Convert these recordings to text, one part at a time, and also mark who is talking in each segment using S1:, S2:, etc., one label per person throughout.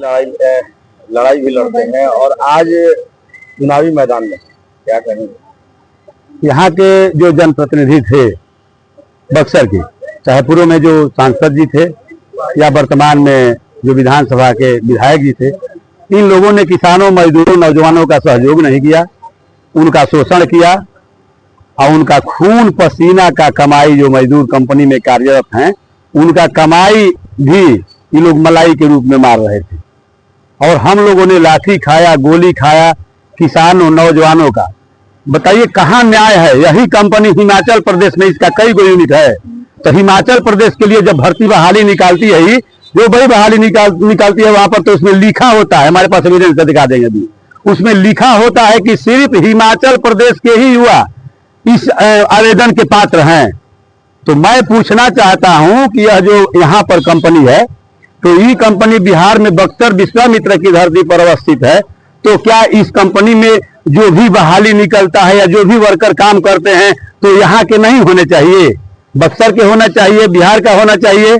S1: लड़ाई भी लड़ते हैं और आज चुनावी मैदान में क्या कहेंगे?
S2: यहाँ के जो जनप्रतिनिधि थे बक्सर के, चाहे पूर्व में जो सांसद जी थे या वर्तमान में जो विधानसभा के विधायक जी थे, इन लोगों ने किसानों, मजदूरों, नौजवानों का सहयोग नहीं किया, उनका शोषण किया और उनका खून पसीना का कमाई जो मजदूर कंपनी में कार्यरत हैं, उनका कमाई भी ये लोग मलाई के रूप में मार रहे थे। और हम लोगों ने लाठी खाया, गोली खाया किसानों, नौजवानों का। बताइए कहाँ न्याय है? यही कंपनी हिमाचल प्रदेश में, इसका कई गो यूनिट है, तो हिमाचल प्रदेश के लिए जब भर्ती बहाली निकालती है, ही जो बड़ी बहाली निकालती है वहां पर, तो उसमें लिखा होता है, हमारे पास एविडेंस दिखा देंगे अभी, उसमें लिखा होता है कि सिर्फ हिमाचल प्रदेश के ही युवा इस आवेदन के पात्र हैं। तो मैं पूछना चाहता हूं कि यह जो यहाँ पर कंपनी है, तो ये कंपनी बिहार में बक्सर विश्वामित्र की धरती पर अवस्थित है, तो क्या इस कंपनी में जो भी बहाली निकलता है या जो भी वर्कर काम करते हैं, तो यहाँ के नहीं होने चाहिए? बक्सर के होना चाहिए, बिहार का होना चाहिए।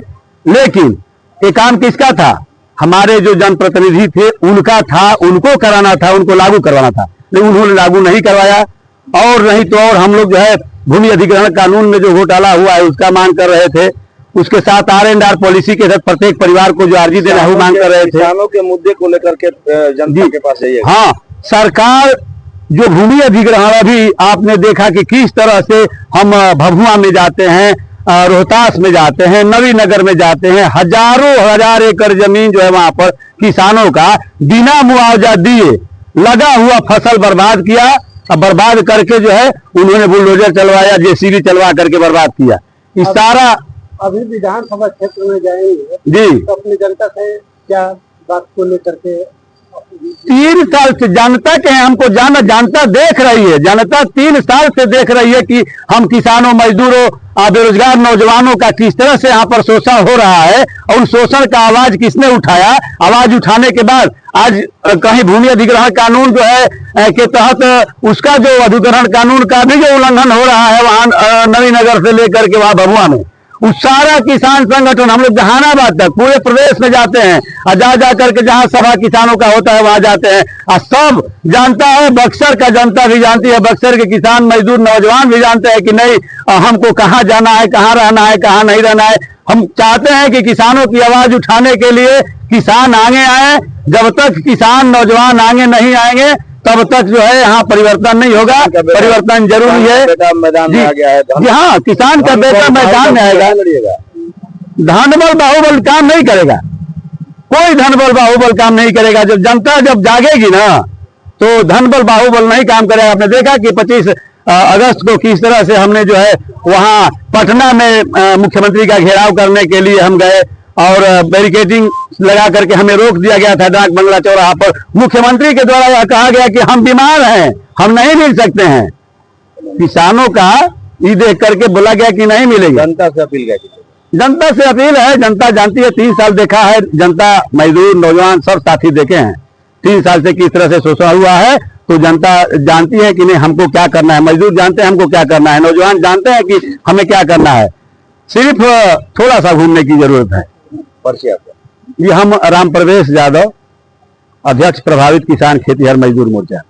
S2: लेकिन ये काम किसका था? हमारे जो जनप्रतिनिधि थे उनका था, उनको कराना था, उनको लागू करवाना था, लेकिन उन्होंने लागू नहीं करवाया। और नहीं तो और हम लोग जो है भूमि अधिग्रहण कानून में जो घोटाला हुआ है उसका मांग कर रहे थे, उसके साथ R&R पॉलिसी के तहत प्रत्येक परिवार को जो अर्जी देना है वो मांग कर रहे थे।
S1: किसानों के मुद्दे को लेकर के जनता के पास है।
S2: हाँ, सरकार जो भूमि अधिग्रहण, अभी आपने देखा कि किस तरह से हम भभुआ में जाते हैं, रोहतास में जाते हैं, नवीनगर में जाते हैं, हजारों हजार एकड़ जमीन जो है वहां पर किसानों का बिना मुआवजा दिए लगा हुआ फसल बर्बाद किया। अब बर्बाद करके जो है उन्होंने बुलडोजर चलवाया, JCB चलवा करके बर्बाद किया। इस सारा
S3: अभी विधानसभा क्षेत्र में जाएंगे
S2: जी,
S3: तो अपनी जनता से क्या बात को लेकर के
S2: 3 साल से जनता के हमको जनता देख रही है, जनता 3 साल से देख रही है कि हम किसानों, मजदूरों, बेरोजगार नौजवानों का किस तरह से यहाँ पर शोषण हो रहा है। और उन शोषण का आवाज किसने उठाया? आवाज उठाने के बाद आज कहीं भूमि अधिग्रहण कानून जो है के तहत उसका जो अधिग्रहण कानून का भी जो उल्लंघन हो रहा है वहां नवीनगर से लेकर के वहां भभुआ में, उस सारा किसान संगठन हम लोग जहानाबाद तक पूरे प्रदेश में जाते हैं और जा करके जहां सभा किसानों का होता है वहां जाते हैं और सब जानता है, बक्सर का जनता भी जानती है, बक्सर के किसान, मजदूर, नौजवान भी जानते हैं कि नहीं हमको कहाँ जाना है, कहाँ रहना है, कहाँ नहीं रहना है। हम चाहते हैं कि किसानों की आवाज उठाने के लिए किसान आगे आए। जब तक किसान, नौजवान आगे नहीं आएंगे तब तक जो है यहाँ परिवर्तन नहीं होगा। परिवर्तन जरूरी है।
S1: मैदान में आ गया है
S2: जी हाँ, किसान का बेटा मैदान में आएगा। धनबल बाहुबल काम नहीं करेगा, कोई धनबल बाहुबल काम नहीं करेगा। जब जनता जब जागेगी ना तो धनबल बाहुबल नहीं काम करेगा। आपने देखा कि 25 अगस्त को किस तरह से हमने जो है वहाँ पटना में मुख्यमंत्री का घेराव करने के लिए हम गए और बैरिकेडिंग लगा करके हमें रोक दिया गया था डाक बंगला चौराहा पर। मुख्यमंत्री के द्वारा यह कहा गया कि हम बीमार हैं, हम नहीं मिल सकते हैं। किसानों का ये देख करके बोला गया कि नहीं मिलेगा।
S1: जनता से अपील क्या?
S2: जनता से अपील है, जनता जानती है, 3 साल देखा है जनता, मजदूर, नौजवान सब साथी देखे हैं 3 साल से किस तरह से शोषण हुआ है। तो जनता जानती है कि नहीं हमको क्या करना है, मजदूर जानते हैं हमको क्या करना है, नौजवान जानते हैं कि हमें क्या करना है। सिर्फ थोड़ा सा घूमने की जरूरत है।
S1: पर्ची
S2: ये हम राम प्रवेश यादव, अध्यक्ष प्रभावित किसान खेतीहर मजदूर मोर्चा।